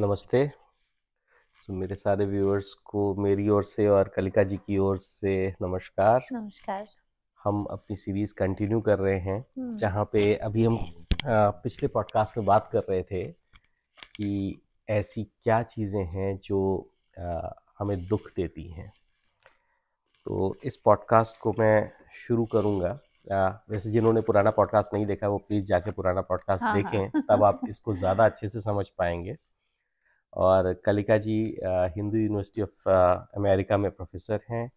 नमस्ते। मेरे सारे व्यूअर्स को मेरी ओर से और कलिका जी की ओर से नमस्कार। नमस्कार। हम अपनी सीरीज़ कंटिन्यू कर रहे हैं, हुँ। जहाँ पे अभी हम पिछले पॉडकास्ट में बात कर रहे थे कि ऐसी क्या चीज़ें हैं जो हमें दुख देती हैं। तो इस पॉडकास्ट को मैं शुरू करूँगा। वैसे जिन्होंने पुराना पॉडकास्ट नहीं देखा वो प्लीज़ जाके पुराना पॉडकास्ट हाँ, हाँ। देखें, तब आप इसको ज़्यादा अच्छे से समझ पाएंगे। और कलिका जी हिंदू यूनिवर्सिटी ऑफ अमेरिका में प्रोफेसर हैं।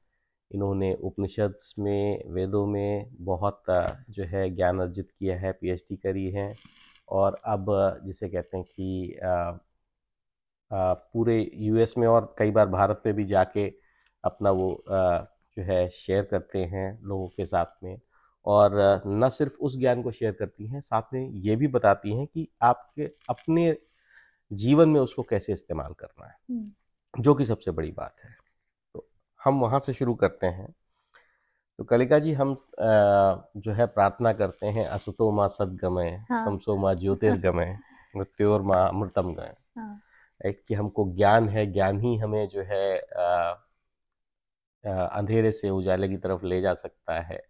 इन्होंने उपनिषद्स में, वेदों में बहुत जो है ज्ञान अर्जित किया है, पीएचडी करी है। और अब जिसे कहते हैं कि पूरे यूएस में और कई बार भारत में भी जाके अपना वो जो है शेयर करते हैं लोगों के साथ में। और न सिर्फ उस ज्ञान को शेयर करती हैं, साथ में ये भी बताती हैं कि आपके अपने जीवन में उसको कैसे इस्तेमाल करना है, हुँ। जो कि सबसे बड़ी बात है। तो हम वहाँ से शुरू करते हैं। तो कलिका जी, हम जो है प्रार्थना करते हैं, असतो माँ सद्गमय, हाँ। तमसो माँ ज्योतिर्गमय, मृत्योर माँ अमृतमगमय। हाँ। राइट, कि हमको ज्ञान है, ज्ञान ही हमें जो है अंधेरे से उजाले की तरफ ले जा सकता है।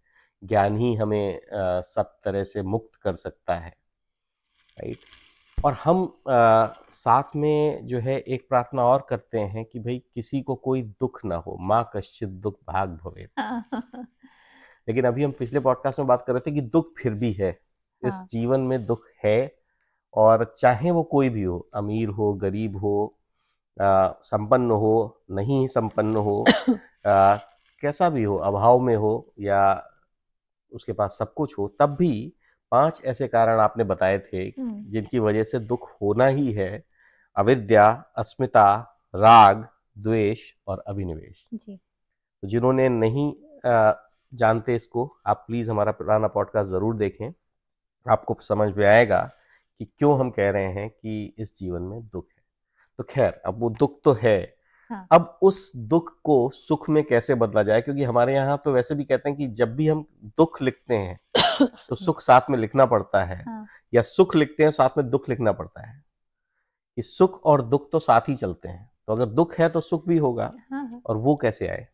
ज्ञान ही हमें सब तरह से मुक्त कर सकता है। राइट। और हम साथ में जो है एक प्रार्थना और करते हैं कि भाई किसी को कोई दुख ना हो, माँ कश्चित दुख भाग भवे। हाँ। लेकिन अभी हम पिछले पॉडकास्ट में बात कर रहे थे कि दुख फिर भी है, इस हाँ। जीवन में दुख है। और चाहे वो कोई भी हो, अमीर हो, गरीब हो, संपन्न हो, नहीं संपन्न हो, आ, कैसा भी हो, अभाव में हो या उसके पास सब कुछ हो, तब भी 5 ऐसे कारण आपने बताए थे हुँ। जिनकी वजह से दुख होना ही है। अविद्या, अस्मिता, राग, द्वेष और अभिनिवेश। जी। तो जिन्होंने नहीं अ, जानते इसको, आप प्लीज़ हमारा पुराना पॉडकास्ट ज़रूर देखें। आपको समझ में आएगा कि क्यों हम कह रहे हैं कि इस जीवन में दुख है। तो खैर, अब वो दुख तो है। हाँ। अब उस दुख को सुख में कैसे बदला जाए, क्योंकि हमारे यहाँ तो वैसे भी कहते हैं कि जब भी हम दुख लिखते हैं तो सुख साथ में लिखना पड़ता है, हाँ। या सुख लिखते हैं साथ में दुख लिखना पड़ता है। कि सुख और दुख तो साथ ही चलते हैं, तो अगर दुख है तो सुख भी होगा। हाँ, हाँ। और वो कैसे आए?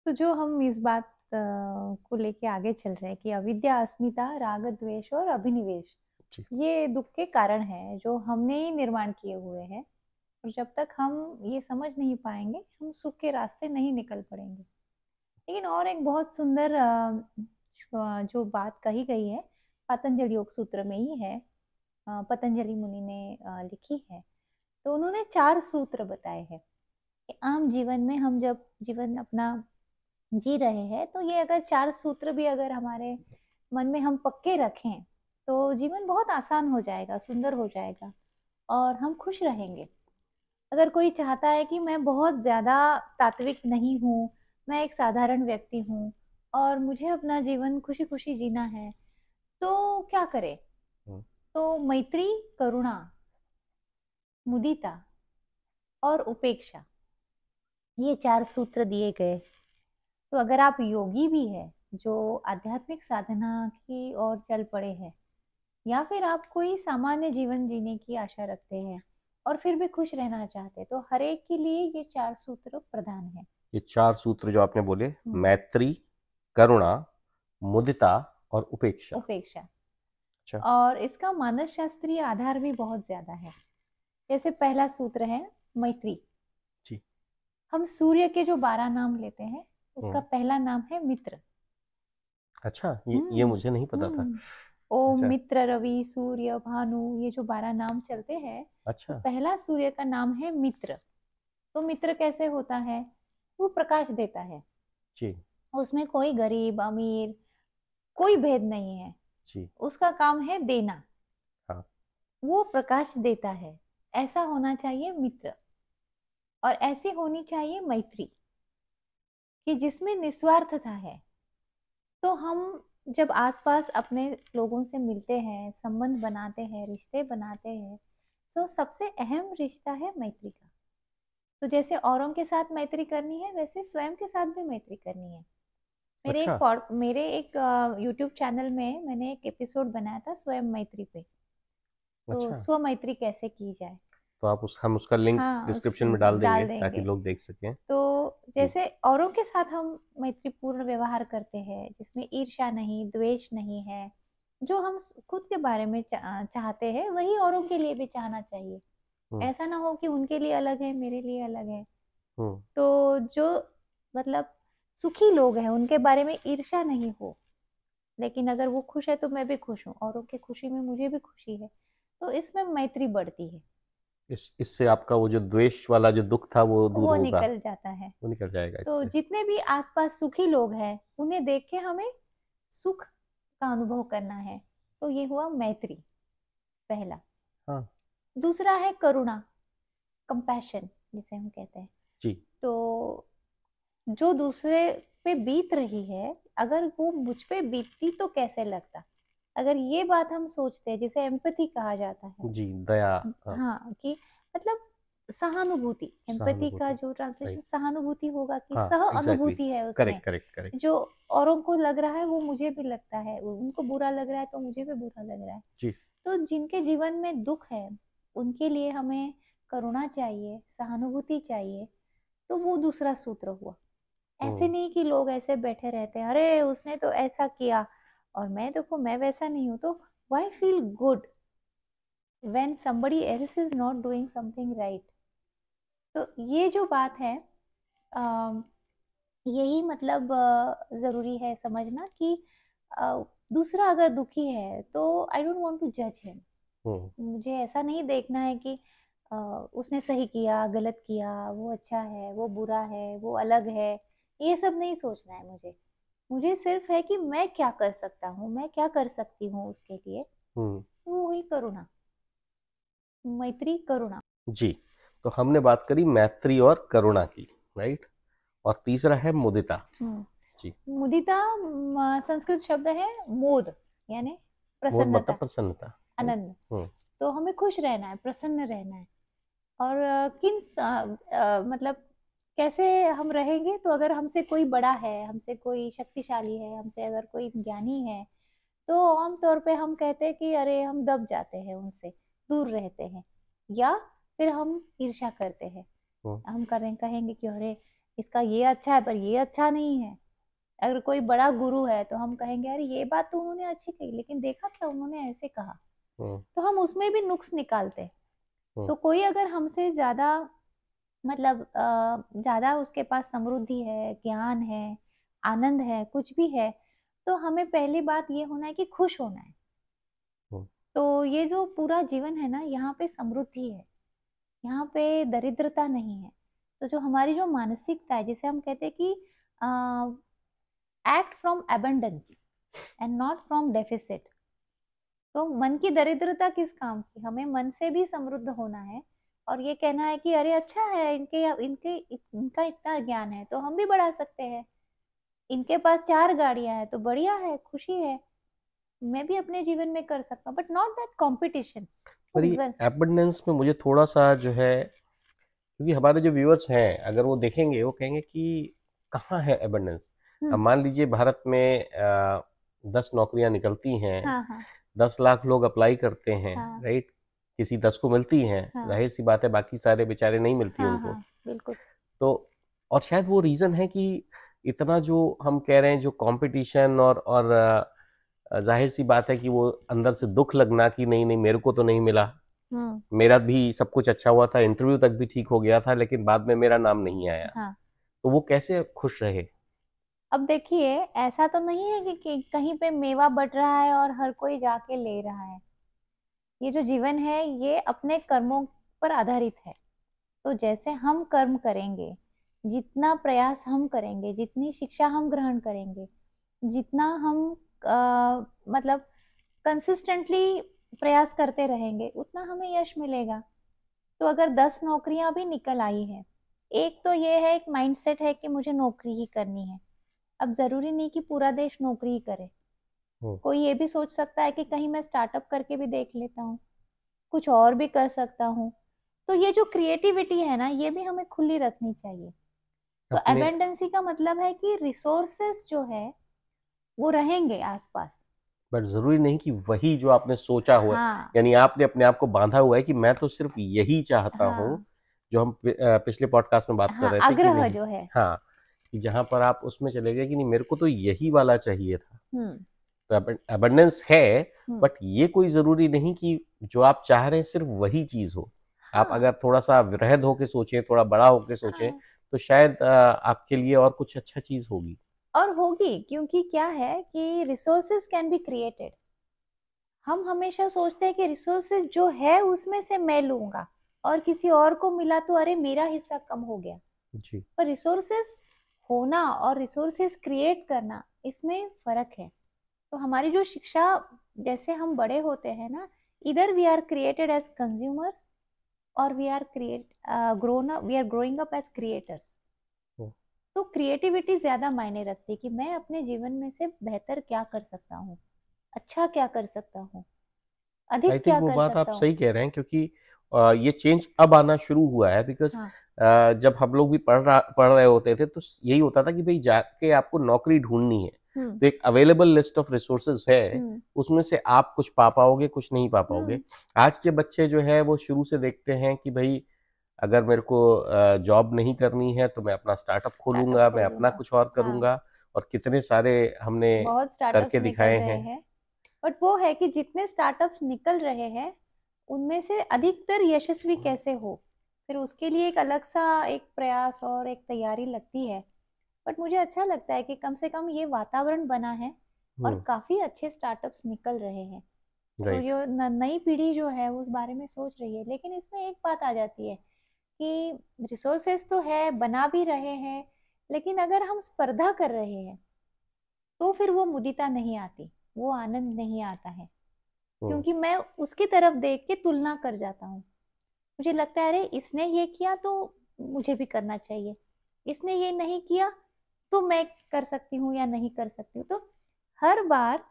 तो जो हम इस बात को लेके आगे चल रहे हैं कि अविद्या, अस्मिता, राग, द्वेष और अभिनिवेश, जी। ये दुःख के कारण हैं, जो हमने ही निर्माण किए हुए हैं। और जब तक हम ये समझ नहीं पाएँगे, हम सुख के रास्ते नहीं निकल पड़ेंगे। लेकिन और एक बहुत सुंदर जो बात कही गई है, पतंजलि योग सूत्र में ही है। पतंजलि मुनि ने लिखी है। तो उन्होंने 4 सूत्र बताए हैं कि आम जीवन में हम जब जीवन अपना जी रहे हैं, तो ये अगर 4 सूत्र भी अगर हमारे मन में हम पक्के रखें, तो जीवन बहुत आसान हो जाएगा, सुंदर हो जाएगा और हम खुश रहेंगे। अगर कोई चाहता है कि मैं बहुत ज़्यादा तात्विक नहीं हूँ, मैं एक साधारण व्यक्ति हूँ और मुझे अपना जीवन खुशी-खुशी जीना है, तो क्या करे? हम्म, तो मैत्री, करुणा, मुदिता और उपेक्षा, ये 4 सूत्र दिए गए। तो अगर आप योगी भी हैं, जो आध्यात्मिक साधना की ओर चल पड़े हैं, या फिर आप कोई सामान्य जीवन जीने की आशा रखते हैं और फिर भी खुश रहना चाहते हैं, तो हर एक के लिए ये 4 सूत्र प्रधान है। ये 4 सूत्र जो आपने बोले, हुँ। मैत्री, करुणा, मुदिता और उपेक्षा। उपेक्षा। अच्छा। और इसका मानस शास्त्रीय आधार भी बहुत ज्यादा है। जैसे पहला सूत्र है मैत्री। जी। हम सूर्य के जो 12 नाम लेते हैं, उसका हम्म। पहला नाम है मित्र। अच्छा, ये हम्म। मुझे नहीं पता था। हम्म। ओम अच्छा। मित्र, रवि, सूर्य, भानु, ये जो 12 नाम चलते हैं, तो अच्छा। पहला सूर्य का नाम है मित्र। तो मित्र कैसे होता है? वो प्रकाश देता है। जी। उसमें कोई गरीब अमीर कोई भेद नहीं है। जी। उसका काम है देना। हाँ। वो प्रकाश देता है। ऐसा होना चाहिए मित्र। और ऐसी होनी चाहिए मैत्री, कि जिसमें निस्वार्थता है। तो हम जब आसपास अपने लोगों से मिलते हैं, संबंध बनाते हैं, रिश्ते बनाते हैं, तो सबसे अहम रिश्ता है मैत्री का। तो जैसे औरों के साथ मैत्री करनी है, वैसे स्वयं के साथ भी मैत्री करनी है। अच्छा। मेरे एक यूट्यूब चैनल में मैंने एक एपिसोड बनाया था स्वयं मैत्री पे। तो अच्छा। स्व मैत्री कैसे की जाए। तो हम उसका लिंक हाँ, डिस्क्रिप्शन में डाल देंगे डाल ताकि देंगे। लोग देख सकें। तो जी। जैसे औरों के साथ हम मैत्रीपूर्ण व्यवहार करते हैं जिसमें ईर्ष्या नहीं, द्वेष नहीं है, जो हम खुद के बारे में चाहते हैं वही औरों के लिए भी चाहना चाहिए। हम्म। ऐसा ना हो कि उनके लिए अलग है, मेरे लिए अलग है। हम्म। तो जो मतलब सुखी लोग हैं उनके बारे में ईर्ष्या नहीं हो, लेकिन अगर वो खुश है तो मैं भी खुश हूँ, औरों की खुशी में मुझे भी खुशी है, तो इसमें मैत्री बढ़ती है। इससे आपका वो जो द्वेष वाला जो दुख था वो दूर वो होगा, निकल जाता है। वो निकल जाएगा तो इससे। जितने भी आसपास सुखी लोग हैं उन्हें देख के हमें सुख का अनुभव करना है। तो ये हुआ मैत्री, पहला। हाँ। दूसरा है करुणा, कंपैशन जिसे हम कहते हैं। जी। तो जो दूसरे पे बीत रही है, अगर वो मुझ पे बीतती तो कैसे लगता, अगर ये बात हम सोचते हैं, जिसे एम्पैथी कहा जाता है। जी, दया। हाँ। हाँ, कि मतलब सहानुभूति, एम्पैथी का सहानुभूति। जो ट्रांसलेशन राइट। सहानुभूति होगा, कि हाँ, सह एग्जैक्टली। अनुभूति है उसमें। Correct, correct, correct. जो औरों को लग रहा है वो मुझे भी लगता है, उनको बुरा लग रहा है तो मुझे भी बुरा लग रहा है। जी। तो जिनके जीवन में दुख है उनके लिए हमें करुणा चाहिए, सहानुभूति चाहिए। तो वो दूसरा सूत्र हुआ। ऐसे हम्म। नहीं कि लोग ऐसे बैठे रहते हैं, अरे उसने तो ऐसा किया और मैं देखो मैं वैसा नहीं हूं, तो why feel good when somebody else is not doing something right। तो ये जो बात है, अम, यही मतलब जरूरी है समझना कि दूसरा अगर दुखी है तो आई डोंट वांट टू जज हिम। हम्म। मुझे ऐसा नहीं देखना है कि उसने सही किया, गलत किया, वो अच्छा है, वो बुरा है, वो अलग है। ये सब नहीं सोचना है मुझे। मुझे सिर्फ है कि मैं क्या कर सकता हूँ, मैं क्या कर सकती हूँ उसके लिए। हम्म। वो हुई करुणा, मैत्री करुणा। जी। तो हमने बात करी मैत्री और करुणा की, राइट। और तीसरा है मुदिता। हम्म। जी। मुदिता संस्कृत शब्द है मोद, यानी मोद मतलब प्रसन्नता, प्रसन्नता, राइट। आनंद। हम्म। तो हमें खुश रहना है, प्रसन्न रहना है। और मतलब कैसे हम रहेंगे, तो अगर हमसे कोई बड़ा है, हमसे कोई शक्तिशाली है, हमसे अगर कोई ज्ञानी है, तो आमतौर पे हम कहते हैं कि अरे हम दब जाते हैं, उनसे दूर रहते हैं, या फिर हम ईर्ष्या करते हैं। हम्म। हम कहेंगे कि अरे इसका ये अच्छा है पर ये अच्छा नहीं है। अगर कोई बड़ा गुरु है तो हम कहेंगे अरे ये बात तो उन्होंने अच्छी कही, लेकिन देखा क्या उन्होंने ऐसे कहा। हम्म। तो हम उसमें भी नुक्स निकालते हैं। हम्म। तो कोई अगर हमसे ज्यादा मतलब ज्यादा उसके पास समृद्धि है, ज्ञान है, आनंद है, कुछ भी है, तो हमें पहली बात ये होना है कि खुश होना है। हम्म। तो ये जो पूरा जीवन है ना, यहाँ पे समृद्धि है, यहाँ पे दरिद्रता नहीं है। तो जो हमारी जो मानसिकता है, जिसे हम कहते हैं कि act from abundance and not from deficit. तो मन की दरिद्रता किस काम की, हमें मन से भी समृद्ध होना है। और ये कहना है कि अरे अच्छा है, इनके इनके इनका इतना ज्ञान है तो हम भी बढ़ा सकते हैं। इनके पास 4 गाड़ियां हैं तो बढ़िया है, खुशी है, मैं भी अपने जीवन में कर सकता हूँ, बट नॉट दैट कंपटीशन। पर ये एबंडेंस में मुझे थोड़ा सा जो है, क्योंकि हमारे जो व्यूअर्स हैं अगर वो देखेंगे वो कहेंगे कि कहाँ है एबंडेंस। अब हम्म। मान लीजिए भारत में 10 नौकरियां निकलती हैं, हाँ हाँ 10 लाख लोग अप्लाई करते हैं, हाँ राइट। किसी 10 को मिलती हैं, हाँ जाहिर सी बात है बाकी सारे बेचारे नहीं मिलती हाँ उनको। हाँ बिल्कुल। तो और शायद वो रीज़न है कि इतना जो हम कह रहे हैं जो कंपटीशन और जाहिर सी बात है कि वो अंदर से दुख लगना कि नहीं नहीं मेरे को तो नहीं मिला। हम्म। मेरा भी सब कुछ अच्छा हुआ था, इंटरव्यू तक भी ठीक हो गया था, लेकिन बाद में मेरा नाम नहीं आया। हाँ, तो वो कैसे खुश रहे। अब देखिए, ऐसा तो नहीं है कि कहीं पे मेवा बट रहा है और हर कोई जाके ले रहा है। ये जो जीवन है ये अपने कर्मों पर आधारित है। तो जैसे हम कर्म करेंगे, जितना प्रयास हम करेंगे, जितनी शिक्षा हम ग्रहण करेंगे, जितना हम मतलब कंसिस्टेंटली प्रयास करते रहेंगे, उतना हमें यश मिलेगा। तो अगर 10 नौकरियां भी निकल आई हैं, एक तो ये है, एक माइंडसेट है कि मुझे नौकरी ही करनी है। अब जरूरी नहीं कि पूरा देश नौकरी ही करे। हम्म। कोई ये भी सोच सकता है कि कहीं मैं स्टार्टअप करके भी देख लेता हूँ, कुछ और भी कर सकता हूँ। तो ये जो क्रिएटिविटी है ना, ये भी हमें खुली रखनी चाहिए। तो अपने एबेंडेंसी का मतलब है कि रिसोर्सेस जो है वो रहेंगे आसपास, बट जरूरी नहीं कि वही जो आपने सोचा हुआ है, हाँ यानी आपने अपने आप को बांधा हुआ है कि मैं तो सिर्फ यही चाहता हूँ, हाँ जो हम पिछले पॉडकास्ट में बात कर हाँ, रहे थे कि आग्रह नहीं। जो है। हाँ, कि जहां पर आप उसमें चले गए कि नहीं मेरे को तो यही वाला चाहिए था। हम्म तो अबंडेंस है, हम्म। बट ये कोई जरूरी नहीं कि जो आप चाह रहे हैं सिर्फ वही चीज हो। आप हाँ अगर थोड़ा सा वृहद होके सोचें, थोड़ा बड़ा होके सोचें, हाँ, तो शायद आपके लिए और कुछ अच्छा चीज होगी। और होगी, क्योंकि क्या है कि रिसोर्सेज कैन बी क्रिएटेड। हम हमेशा सोचते हैं कि रिसोर्सेज जो है उसमें से मैं लूंगा, और किसी और को मिला तो अरे मेरा हिस्सा कम हो गया। जी। पर रिसोर्सेस होना और रिसोर्सेस क्रिएट करना, इसमें फर्क है। तो हमारी जो शिक्षा, जैसे हम बड़े होते हैं ना, इधर we are created as consumers, और we are create grown up, we are growing up as creators. ओ, तो क्रिएटिविटी ज्यादा मायने रखती है कि मैं अपने जीवन में से बेहतर क्या कर सकता हूँ, अच्छा क्या कर सकता हूँ, आई अधिक थिंक क्या वो कर बात आप सकता हूँ। सही कह रहे हैं, क्योंकि ये चेंज अब आना शुरू हुआ है। बिकॉज हाँ। जब हम लोग भी पढ़ रहे होते थे तो यही होता था कि भाई जाके आपको नौकरी ढूंढनी है, हम्म तो एक अवेलेबल लिस्ट ऑफ रिसोर्सेज है, हम्म उसमें से आप कुछ पा पाओगे, कुछ नहीं पा पाओगे। हम्म। आज के बच्चे जो है वो शुरू से देखते हैं कि भाई अगर मेरे को जॉब नहीं करनी है तो मैं अपना स्टार्टअप स्टार्टअप खोलूंगा, मैं खोल अपना लूंगा। कुछ और हाँ, करूंगा। और कितने सारे हमने बहुत स्टार्टअप्स करके निकल दिखाए रहे हैं। हैं। बट वो है कि जितने स्टार्टअप्स निकल रहे हैं, उनमें से अधिकतर यशस्वी कैसे हो, फिर उसके लिए एक अलग सा एक प्रयास और एक तैयारी लगती है। बट मुझे अच्छा लगता है कि कम से कम ये वातावरण बना है, और हम्म। काफी अच्छे स्टार्टअप्स निकल रहे हैं। तो राइट। जो नई पीढ़ी जो है उस बारे में सोच रही है, लेकिन इसमें एक बात आ जाती है कि रिसोर्सेस तो है, बना भी रहे हैं, लेकिन अगर हम स्पर्धा कर रहे हैं तो फिर वो मुदिता नहीं आती, वो आनंद नहीं आता है। हम्म। क्योंकि मैं उसकी तरफ देख के तुलना कर जाता हूँ। मुझे लगता है अरे इसने ये किया तो मुझे भी करना चाहिए, इसने ये नहीं किया तो मैं कर सकती हूँ या नहीं कर सकती हूँ। तो हर बार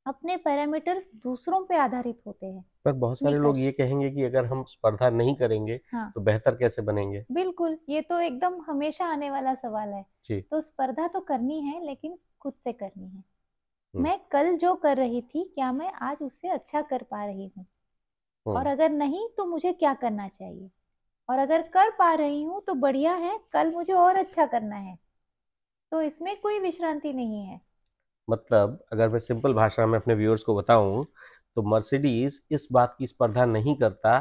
अपने पैरामीटर्स दूसरों पे आधारित होते हैं। पर बहुत सारे लोग निकष। ये कहेंगे कि अगर हम स्पर्धा नहीं करेंगे हाँ, तो बेहतर कैसे बनेंगे। बिल्कुल, ये तो एकदम हमेशा आने वाला सवाल है। जी। तो स्पर्धा तो करनी है, लेकिन खुद से करनी है। हम्म। मैं कल जो कर रही थी, क्या मैं आज उससे अच्छा कर पा रही हूँ? और हम्म। अगर नहीं तो मुझे क्या करना चाहिए? और अगर कर पा रही हूँ तो बढ़िया है, कल मुझे और अच्छा करना है। तो इसमें कोई विश्रांति नहीं है। मतलब अगर मैं सिंपल भाषा में अपने व्यूअर्स को बताऊं, तो मर्सिडीज इस बात की स्पर्धा नहीं करता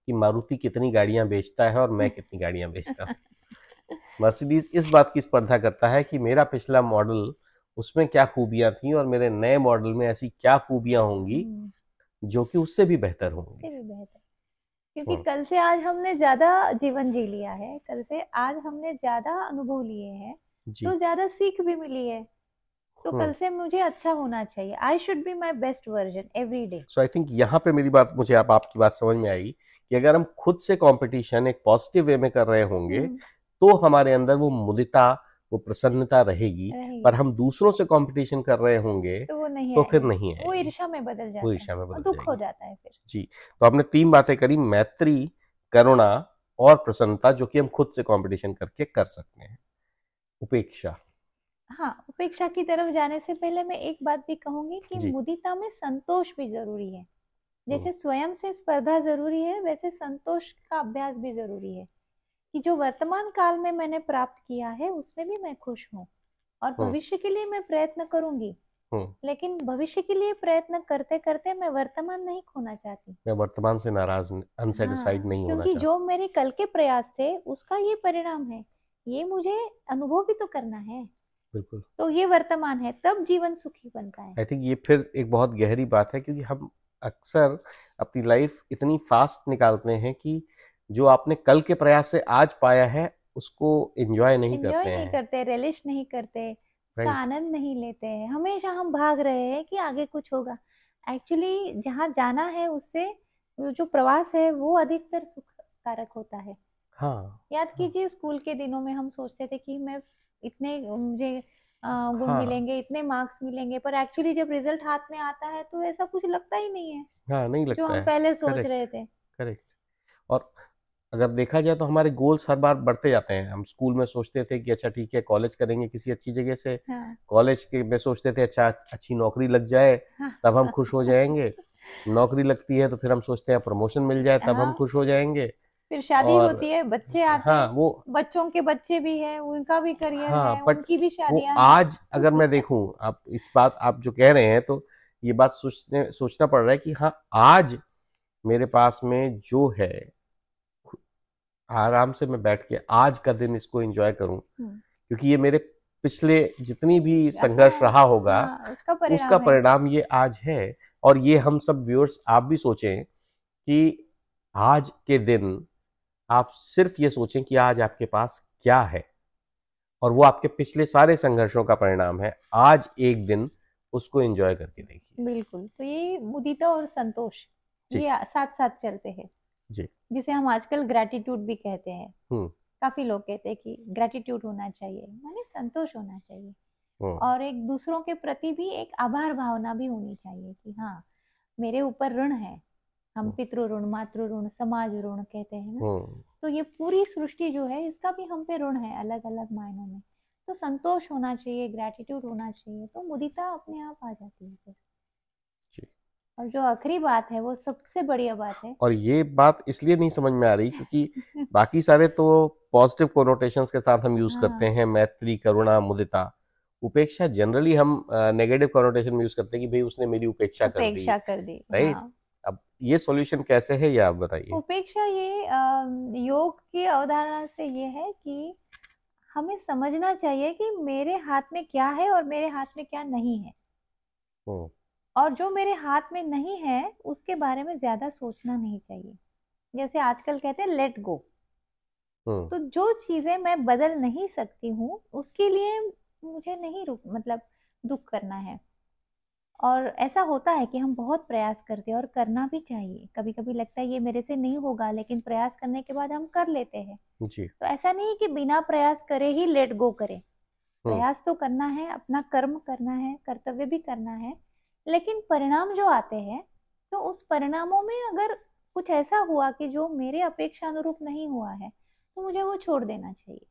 कि मारुति कितनी गाड़ियां बेचता है और मैं कितनी गाड़ियां बेचता हूं। मर्सिडीज इस बात की स्पर्धा करता है कि मेरा पिछला मॉडल, उसमें क्या खूबियां थी और मेरे नए मॉडल में ऐसी क्या खूबियां होंगी हम्म, जो कि उससे भी बेहतर होंगी। उससे भी बेहतर। क्योंकि हम्म। कल से आज हमने ज्यादा जीवन जी लिया है, कल से आज हमने ज्यादा अनुभव लिए हैं, जी। तो ज्यादा सीख भी मिली है। तो हम्म। कल से मुझे अच्छा होना चाहिए। I should be my best version every day. So I think यहाँ पे मेरी बात, मुझे आप आपकी बात समझ में आई कि अगर हम खुद से कंपटीशन एक पॉजिटिव वे में कर रहे होंगे हम्म। तो हमारे अंदर वो मुदिता, वो प्रसन्नता रहेगी। रहेगी। पर हम दूसरों से कंपटीशन कर रहे होंगे तो वो नहीं तो फिर आएगी, नहीं वो आएगी, ईर्ष्या में बदल वो जाता है ईर्ष्या में और बदल दुख हो जाएगी। जाता है फिर। जी। तो आपने तीन बातें करी, मैत्री, करुणा और प्रसन्नता, जो कि हम खुद से कंपटीशन करके कर सकते हैं। उपेक्षा। हाँ, उपेक्षा की तरफ जाने से पहले मैं एक बात भी कहूंगी कि जी। मुदिता में संतोष भी जरूरी है। हम्म। जैसे स्वयं से स्पर्धा जरूरी है, वैसे संतोष का अभ्यास भी जरूरी है। कि जो वर्तमान काल में मैंने प्राप्त किया है उसमें भी मैं खुश हूँ, और हम्म। भविष्य के लिए मैं प्रयत्न करूंगी। हम्म। लेकिन भविष्य के लिए प्रयत्न करते करते मैं वर्तमान नहीं खोना चाहती। मैं वर्तमान से नाराज, अनसेटिस्फाइड हाँ, नहीं होना क्योंकि जो चाहता। मेरे कल के प्रयास थे उसका ये परिणाम है, ये मुझे अनुभव भी तो करना है। बिल्कुल। तो ये वर्तमान है, तब जीवन सुखी बनता है। आई थिंक ये फिर एक बहुत गहरी बात है, क्योंकि हम अक्सर अपनी लाइफ इतनी फास्ट निकालते हैं कि जो आपने कल के प्रयास से आज पाया है उसको एंजॉय नहीं एंजॉय करते नहीं हैं। करते, रिलिश नहीं करते, उसका राइट। आनंद नहीं लेते हैं। हमेशा हम भाग रहे हैं कि आगे कुछ होगा। एक्चुअली जहाँ जाना है उससे वो जो प्रवास है वो अधिकतर सुखकारक होता है। हाँ। याद हाँ। कीजिए, स्कूल के दिनों में हम सोचते थे कि मैं इतने मुझे गुण हाँ। मिलेंगे, इतने मार्क्स मिलेंगे, पर एक्चुअली जब रिजल्ट हाथ में आता है तो ऐसा कुछ लगता ही नहीं है हाँ, नहीं जो लगता हम है। पहले सोच करेक्ट। रहे थे। करेक्ट। और अगर देखा जाए तो हमारे गोल्स हर बार बढ़ते जाते हैं। हम स्कूल में सोचते थे कि अच्छा ठीक है कॉलेज करेंगे किसी अच्छी जगह से, हाँ। कॉलेज के में सोचते थे अच्छा अच्छी नौकरी लग जाए हाँ। तब हम खुश हो जाएंगे, नौकरी लगती है तो फिर हम सोचते हैं प्रमोशन मिल जाए तब हम हाँ, खुश हो जाएंगे। फिर शादी और होती है, बच्चे आते हाँ हैं, वो, बच्चों के बच्चे भी हैं, उनका भी करियर हाँ है, बट उनकी भी वो शादियां हैं। आज अगर मैं देखूं, आप इस बात आप जो कह रहे हैं तो ये बात सोचना पड़ रहा है कि हाँ आज मेरे पास में जो है आराम से मैं बैठ के आज का दिन इसको एंजॉय करूं, हम्म, क्योंकि ये मेरे पिछले जितनी भी संघर्ष हाँ रहा होगा हाँ, उसका उसका परिणाम है। परिणाम ये आज है। और ये हम सब व्यूअर्स आप भी सोचें कि आज के दिन आप सिर्फ ये सोचें कि आज आपके पास क्या है, और वो आपके पिछले सारे संघर्षों का परिणाम है। आज एक दिन उसको एंजॉय करके देखिए। बिल्कुल, तो ये मुदिता और संतोष जी। ये साथ साथ चलते हैं, जी। जिसे हम आजकल ग्रैटिट्यूड भी कहते हैं। हम्म। काफी लोग कहते हैं कि ग्रैटिट्यूड होना चाहिए, माने संतोष होना चाहिए, हम्म। और एक दूसरों के प्रति भी एक आभार भावना भी होनी चाहिए कि हाँ, मेरे ऊपर ऋण है। हम हम्म। पितृ ऋण, मातृ ऋण, समाज ऋण कहते हैं ना। हम्म। तो ये पूरी सृष्टि जो है इसका भी हम पे ऋण है अलग अलग मायनों में। तो संतोष होना चाहिए, ग्रैटिट्यूड होना चाहिए, तो मुदिता अपने आप आ जाती है फिर। जी। और जो आखिरी बात है वो सबसे बढ़िया बात है। और ये बात इसलिए नहीं समझ में आ रही क्योंकि बाकी सारे तो पॉजिटिव कोनोटेशंस के साथ हम यूज करते हाँ, हैं, मैत्री, करुणा, मुदिता। उपेक्षा जनरली हम नेगेटिव कोनोटेशन में यूज करते हैं कि भाई उसने मेरी उपेक्षा कर दी, उपेक्षा कर दी, राइट। हाँ। अब ये सॉल्यूशन कैसे है ये आप बताइए। उपेक्षा ये योग की अवधारणा से ये है कि हमें समझना चाहिए कि मेरे हाथ में क्या है और मेरे हाथ में क्या नहीं है, हम्म। और जो मेरे हाथ में नहीं है उसके बारे में ज्यादा सोचना नहीं चाहिए। जैसे आजकल कहते हैं लेट गो। हम्म। तो जो चीजें मैं बदल नहीं सकती हूँ उसके लिए मुझे नहीं रुक मतलब दुख करना है। और ऐसा होता है कि हम बहुत प्रयास करते हैं और करना भी चाहिए, कभी कभी लगता है ये मेरे से नहीं होगा, लेकिन प्रयास करने के बाद हम कर लेते हैं। जी। तो ऐसा नहीं कि बिना प्रयास करे ही लेट गो करें। हम्म। प्रयास तो करना है, अपना कर्म करना है, कर्तव्य भी करना है, लेकिन परिणाम जो आते हैं, तो उस परिणामों में अगर कुछ ऐसा हुआ कि जो मेरे अपेक्षा अनुरूप नहीं हुआ है, तो मुझे वो छोड़ देना चाहिए।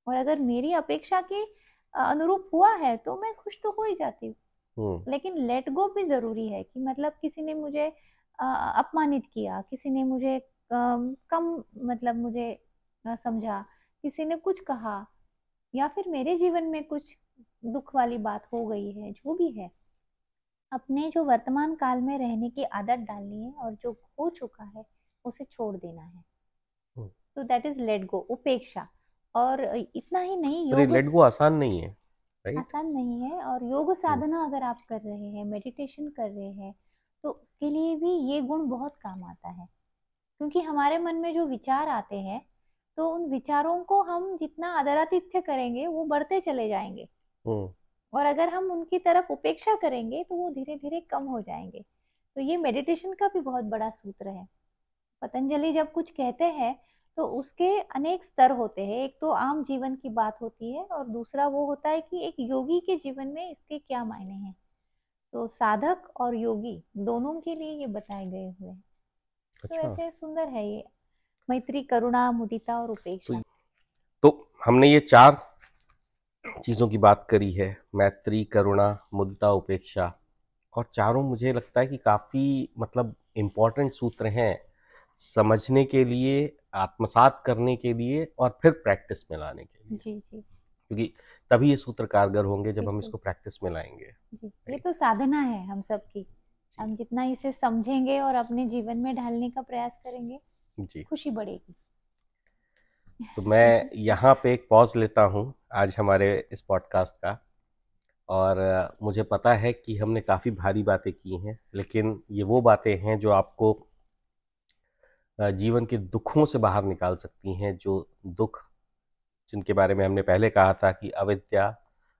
और अगर मेरी अपेक्षा के अनुरूप हुआ है तो मैं खुश तो हो ही जाती हूँ। हम्म। लेकिन लेट गो भी जरूरी है कि मतलब किसी ने मुझे अपमानित किया, किसी ने मुझे कम मतलब मुझे समझा, किसी ने कुछ कहा, या फिर मेरे जीवन में कुछ दुख वाली बात हो गई है, जो भी है, अपने जो वर्तमान काल में रहने की आदत डालनी है, और जो हो चुका है उसे छोड़ देना है। हम्म। तो दैट इज लेट गो, उपेक्षा। और इतना ही नहीं, पर ये योग लेट गो आसान नहीं है, राइट। आसान नहीं है। और योग हम्म। साधना अगर आप कर रहे हैं, मेडिटेशन कर रहे हैं, तो उसके लिए भी ये गुण बहुत काम आता है। क्योंकि हमारे मन में जो विचार आते हैं, तो उन विचारों को हम जितना आदरातिथ्य करेंगे वो बढ़ते चले जाएंगे, हम्म। और अगर हम उनकी तरफ उपेक्षा करेंगे तो वो धीरे धीरे कम हो जाएंगे। तो ये मेडिटेशन का भी बहुत बड़ा सूत्र है। पतंजलि जब कुछ कहते हैं तो उसके अनेक स्तर होते हैं। एक तो आम जीवन की बात होती है, और दूसरा वो होता है कि एक योगी के जीवन में इसके क्या मायने हैं। तो साधक और योगी दोनों के लिए ये बताए गए हुए हैं। तो अच्छा। ऐसे सुंदर है ये, मैत्री, करुणा, मुदिता और तो उपेक्षा। तो हमने ये चार चीज़ों की बात करी है, मैत्री, करुणा, मुदिता, उपेक्षा। और चारों मुझे लगता है कि काफ़ी मतलब इम्पोर्टेंट सूत्र हैं समझने के लिए, आत्मसात करने के लिए और फिर प्रैक्टिस में लाने के लिए, जी जी, क्योंकि तभी ये सूत्र कारगर होंगे जब हम बिल्कुल। इसको प्रैक्टिस में लाएंगे। जी, ये राइट। तो साधना है हम सबकी। जी। हम जितना इसे समझेंगे और अपने जीवन में ढालने का प्रयास करेंगे, जी। खुशी बढ़ेगी। तो मैं यहाँ पे एक पॉज लेता हूँ आज हमारे इस पॉडकास्ट का। और मुझे पता है कि हमने काफ़ी भारी बातें की हैं, लेकिन ये वो बातें हैं जो आपको जीवन के दुखों से बाहर निकाल सकती हैं। जो दुख जिनके बारे में हमने पहले कहा था कि अविद्या,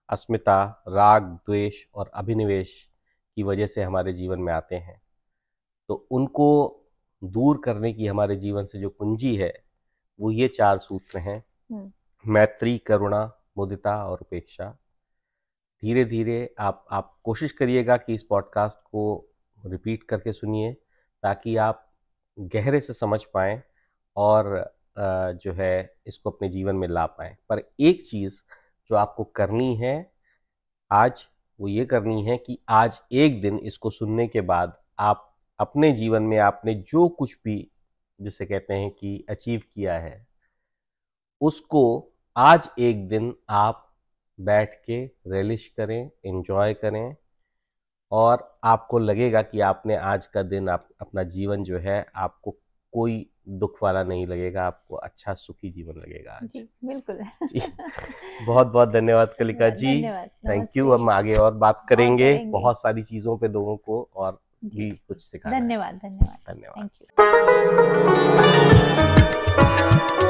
अस्मिता, राग, द्वेष और अभिनिवेश की वजह से हमारे जीवन में आते हैं, तो उनको दूर करने की हमारे जीवन से जो कुंजी है वो ये चार सूत्र हैं, हम्म, मैत्री, करुणा, मुदिता और उपेक्षा। धीरे धीरे आप कोशिश करिएगा कि इस पॉडकास्ट को रिपीट करके सुनिए, ताकि आप गहरे से समझ पाएँ और जो है इसको अपने जीवन में ला पाएं। पर एक चीज़ जो आपको करनी है आज, वो ये करनी है कि आज एक दिन इसको सुनने के बाद आप अपने जीवन में आपने जो कुछ भी, जिसे कहते हैं कि अचीव किया है, उसको आज एक दिन आप बैठ के रिलिश करें, एंजॉय करें, और आपको लगेगा कि आपने आज का दिन, आप अपना जीवन जो है, आपको कोई दुख वाला नहीं लगेगा, आपको अच्छा सुखी जीवन लगेगा आज। जी, बिल्कुल। जी, बहुत बहुत धन्यवाद कलिका धन्यवाद, जी। धन्यवाद, थैंक यू। नमस्ते। हम आगे और बात और करेंगे करेंगे। बहुत सारी चीज़ों पे, लोगों को और जी, भी कुछ सिखाना है। धन्यवाद, धन्यवाद। धन्यवाद। Thank you.